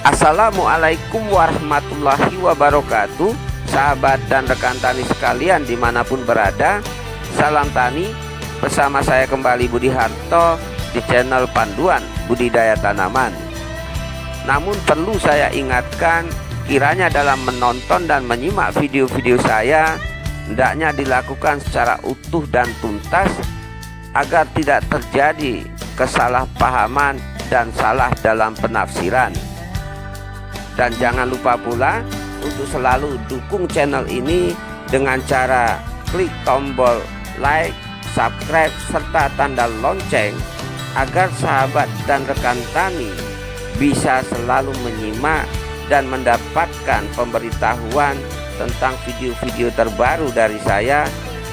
Assalamualaikum warahmatullahi wabarakatuh. Sahabat dan rekan tani sekalian dimanapun berada, salam tani. Bersama saya kembali Budi Harto di channel Panduan Budidaya Tanaman. Namun perlu saya ingatkan, kiranya dalam menonton dan menyimak video-video saya, hendaknya dilakukan secara utuh dan tuntas agar tidak terjadi kesalahpahaman dan salah dalam penafsiran. Dan jangan lupa pula untuk selalu dukung channel ini dengan cara klik tombol like, subscribe, serta tanda lonceng agar sahabat dan rekan tani bisa selalu menyimak dan mendapatkan pemberitahuan tentang video-video terbaru dari saya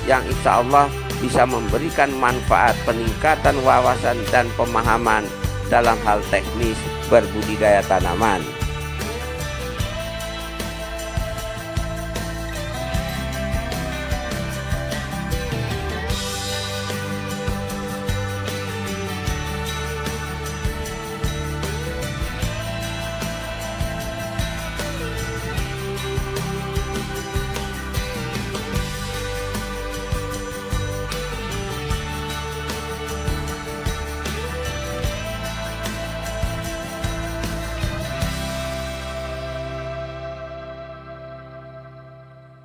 yang insya Allah bisa memberikan manfaat peningkatan wawasan dan pemahaman dalam hal teknis berbudidaya tanaman.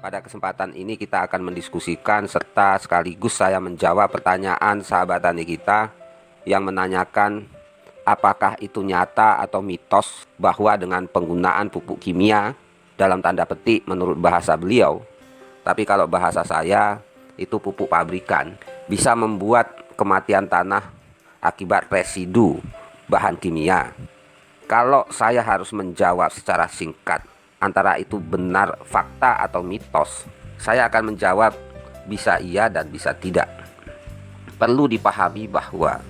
Pada kesempatan ini kita akan mendiskusikan serta sekaligus saya menjawab pertanyaan sahabat tani kita yang menanyakan apakah itu nyata atau mitos bahwa dengan penggunaan pupuk kimia, dalam tanda petik menurut bahasa beliau, tapi kalau bahasa saya itu pupuk pabrikan, bisa membuat kematian tanah akibat residu bahan kimia. Kalau saya harus menjawab secara singkat antara itu benar fakta atau mitos, saya akan menjawab bisa iya dan bisa tidak. Perlu dipahami bahwa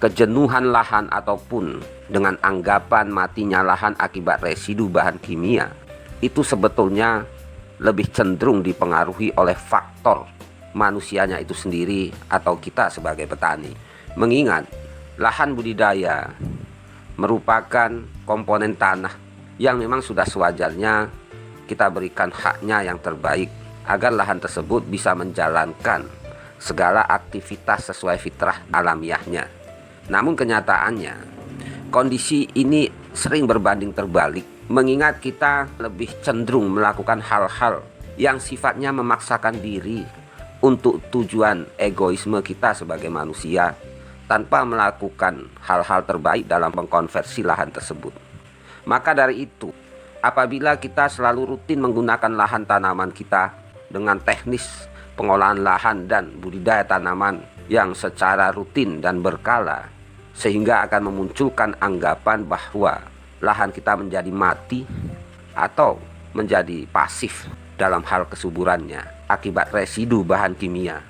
kejenuhan lahan ataupun dengan anggapan matinya lahan akibat residu bahan kimia itu sebetulnya lebih cenderung dipengaruhi oleh faktor manusianya itu sendiri atau kita sebagai petani. Mengingat lahan budidaya merupakan komponen tanah yang memang sudah sewajarnya kita berikan haknya yang terbaik agar lahan tersebut bisa menjalankan segala aktivitas sesuai fitrah alamiahnya. Namun kenyataannya kondisi ini sering berbanding terbalik, mengingat kita lebih cenderung melakukan hal-hal yang sifatnya memaksakan diri untuk tujuan egoisme kita sebagai manusia tanpa melakukan hal-hal terbaik dalam mengkonversi lahan tersebut. Maka dari itu, apabila kita selalu rutin menggunakan lahan tanaman kita dengan teknis pengolahan lahan dan budidaya tanaman yang secara rutin dan berkala, sehingga akan memunculkan anggapan bahwa lahan kita menjadi mati atau menjadi pasif dalam hal kesuburannya akibat residu bahan kimia.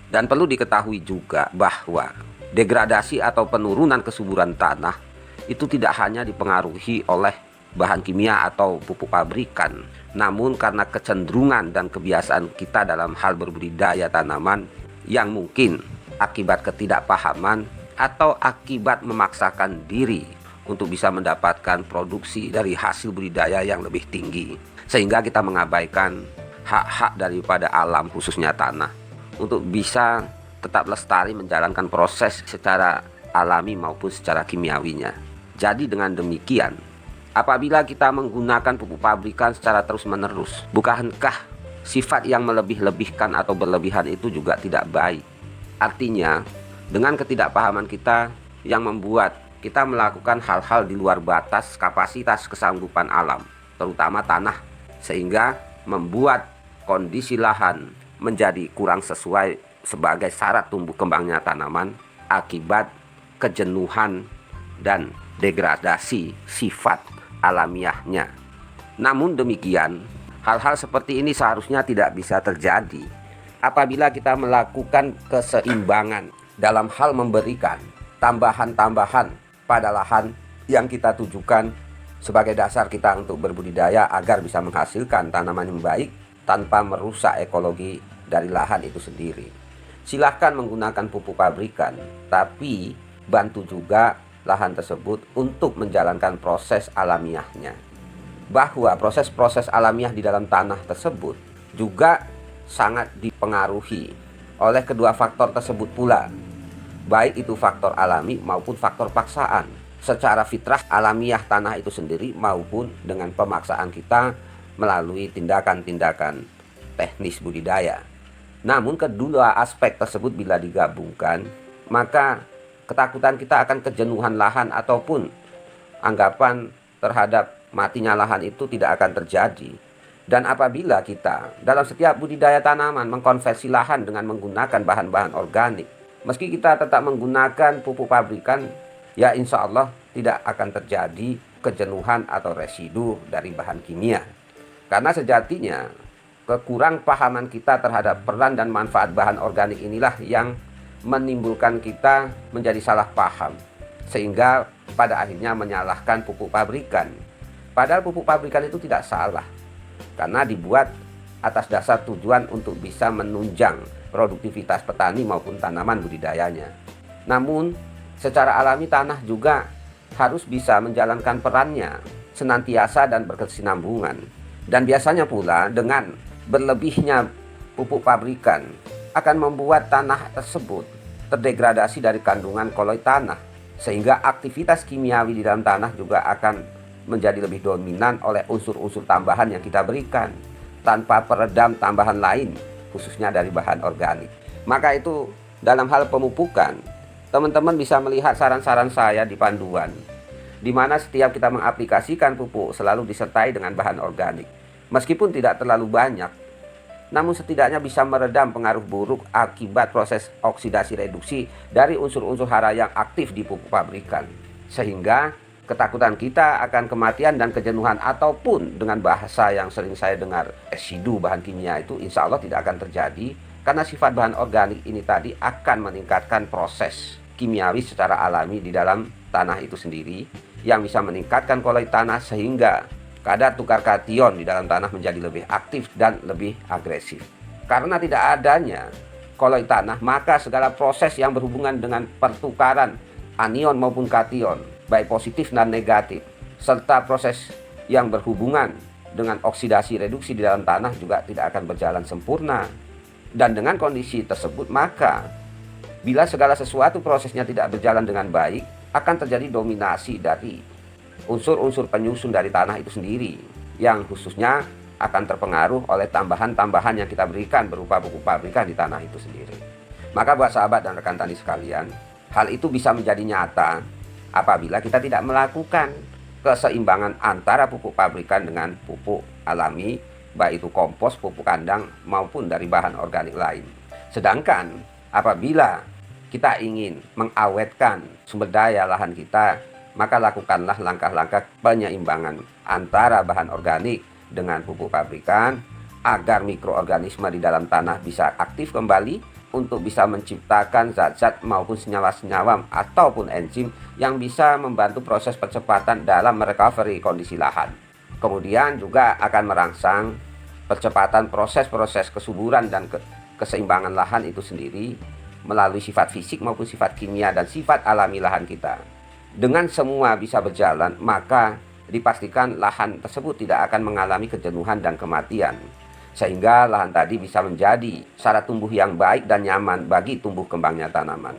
Dan perlu diketahui juga bahwa degradasi atau penurunan kesuburan tanah itu tidak hanya dipengaruhi oleh bahan kimia atau pupuk pabrikan, namun karena kecenderungan dan kebiasaan kita dalam hal berbudidaya tanaman yang mungkin akibat ketidakpahaman atau akibat memaksakan diri untuk bisa mendapatkan produksi dari hasil budidaya yang lebih tinggi, sehingga kita mengabaikan hak-hak daripada alam khususnya tanah untuk bisa tetap lestari menjalankan proses secara alami maupun secara kimiawinya. Jadi dengan demikian, apabila kita menggunakan pupuk pabrikan secara terus-menerus, bukankah sifat yang melebih-lebihkan atau berlebihan itu juga tidak baik? Artinya, dengan ketidakpahaman kita yang membuat kita melakukan hal-hal di luar batas kapasitas kesanggupan alam, terutama tanah, sehingga membuat kondisi lahan menjadi kurang sesuai sebagai syarat tumbuh kembangnya tanaman akibat kejenuhan dan degradasi sifat alamiahnya. Namun demikian, hal-hal seperti ini seharusnya tidak bisa terjadi apabila kita melakukan keseimbangan dalam hal memberikan tambahan-tambahan pada lahan yang kita tujukan sebagai dasar kita untuk berbudidaya agar bisa menghasilkan tanaman yang baik tanpa merusak ekologi dari lahan itu sendiri. Silahkan menggunakan pupuk pabrikan, tapi bantu juga lahan tersebut untuk menjalankan proses alamiahnya. Bahwa proses-proses alamiah di dalam tanah tersebut juga sangat dipengaruhi oleh kedua faktor tersebut pula, baik itu faktor alami maupun faktor paksaan, secara fitrah alamiah tanah itu sendiri maupun dengan pemaksaan kita melalui tindakan-tindakan teknis budidaya. Namun kedua aspek tersebut bila digabungkan, maka ketakutan kita akan kejenuhan lahan ataupun anggapan terhadap matinya lahan itu tidak akan terjadi. Dan apabila kita dalam setiap budidaya tanaman mengkonversi lahan dengan menggunakan bahan-bahan organik, meski kita tetap menggunakan pupuk pabrikan, ya insya Allah tidak akan terjadi kejenuhan atau residu dari bahan kimia. Karena sejatinya kekurang pahaman kita terhadap peran dan manfaat bahan organik inilah yang menimbulkan kita menjadi salah paham, sehingga pada akhirnya menyalahkan pupuk pabrikan. Padahal pupuk pabrikan itu tidak salah, karena dibuat atas dasar tujuan untuk bisa menunjang produktivitas petani maupun tanaman budidayanya. Namun secara alami tanah juga harus bisa menjalankan perannya senantiasa dan berkesinambungan. Dan biasanya pula dengan berlebihnya pupuk pabrikan akan membuat tanah tersebut terdegradasi dari kandungan koloi tanah, sehingga aktivitas kimiawi di dalam tanah juga akan menjadi lebih dominan oleh unsur-unsur tambahan yang kita berikan tanpa peredam tambahan lain, khususnya dari bahan organik. Maka itu dalam hal pemupukan, teman-teman bisa melihat saran-saran saya di panduan, di mana setiap kita mengaplikasikan pupuk selalu disertai dengan bahan organik. Meskipun tidak terlalu banyak, namun setidaknya bisa meredam pengaruh buruk akibat proses oksidasi reduksi dari unsur-unsur hara yang aktif di pupuk pabrikan. Sehingga ketakutan kita akan kematian dan kejenuhan ataupun dengan bahasa yang sering saya dengar residu bahan kimia itu insya Allah tidak akan terjadi, karena sifat bahan organik ini tadi akan meningkatkan proses kimiawi secara alami di dalam tanah itu sendiri yang bisa meningkatkan koloi tanah sehingga kadar tukar kation di dalam tanah menjadi lebih aktif dan lebih agresif. Karena tidak adanya koloi tanah, maka segala proses yang berhubungan dengan pertukaran anion maupun kation, baik positif dan negatif, serta proses yang berhubungan dengan oksidasi reduksi di dalam tanah juga tidak akan berjalan sempurna. Dan dengan kondisi tersebut, maka bila segala sesuatu prosesnya tidak berjalan dengan baik, akan terjadi dominasi dari unsur-unsur penyusun dari tanah itu sendiri, yang khususnya akan terpengaruh oleh tambahan-tambahan yang kita berikan berupa pupuk pabrikan di tanah itu sendiri. Maka buat sahabat dan rekan tani sekalian, hal itu bisa menjadi nyata apabila kita tidak melakukan keseimbangan antara pupuk pabrikan dengan pupuk alami, baik itu kompos, pupuk kandang maupun dari bahan organik lain. Sedangkan apabila kita ingin mengawetkan sumber daya lahan kita, maka lakukanlah langkah-langkah penyeimbangan antara bahan organik dengan pupuk pabrikan agar mikroorganisme di dalam tanah bisa aktif kembali untuk bisa menciptakan zat-zat maupun senyawa-senyawa ataupun enzim yang bisa membantu proses percepatan dalam merecovery kondisi lahan. Kemudian juga akan merangsang percepatan proses-proses kesuburan dan keseimbangan lahan itu sendiri melalui sifat fisik maupun sifat kimia dan sifat alami lahan kita. Dengan semua bisa berjalan, maka dipastikan lahan tersebut tidak akan mengalami kejenuhan dan kematian, sehingga lahan tadi bisa menjadi syarat tumbuh yang baik dan nyaman bagi tumbuh kembangnya tanaman.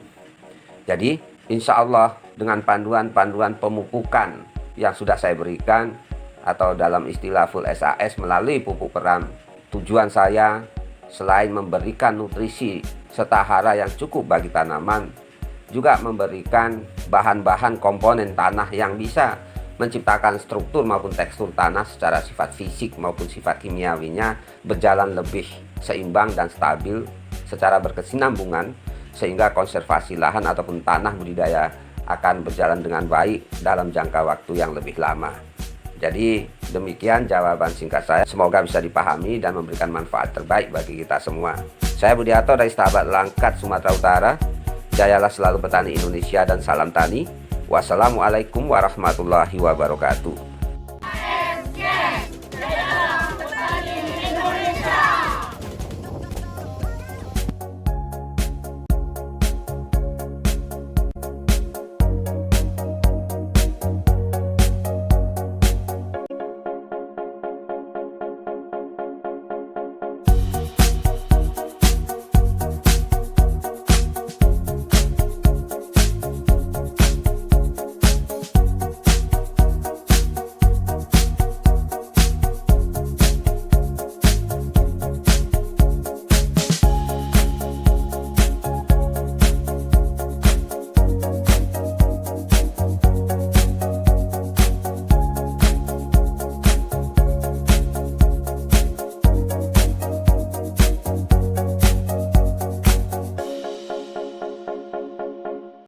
Jadi insya Allah dengan panduan-panduan pemupukan yang sudah saya berikan, atau dalam istilah full SAS melalui pupuk peram, tujuan saya selain memberikan nutrisi serta hara yang cukup bagi tanaman, juga memberikan bahan-bahan komponen tanah yang bisa menciptakan struktur maupun tekstur tanah secara sifat fisik maupun sifat kimiawinya berjalan lebih seimbang dan stabil secara berkesinambungan, sehingga konservasi lahan ataupun tanah budidaya akan berjalan dengan baik dalam jangka waktu yang lebih lama. Jadi demikian jawaban singkat saya, semoga bisa dipahami dan memberikan manfaat terbaik bagi kita semua. Saya Budiarto dari Setabat Langkat, Sumatera Utara. Jayalah selalu petani Indonesia dan salam tani. Wassalamualaikum warahmatullahi wabarakatuh.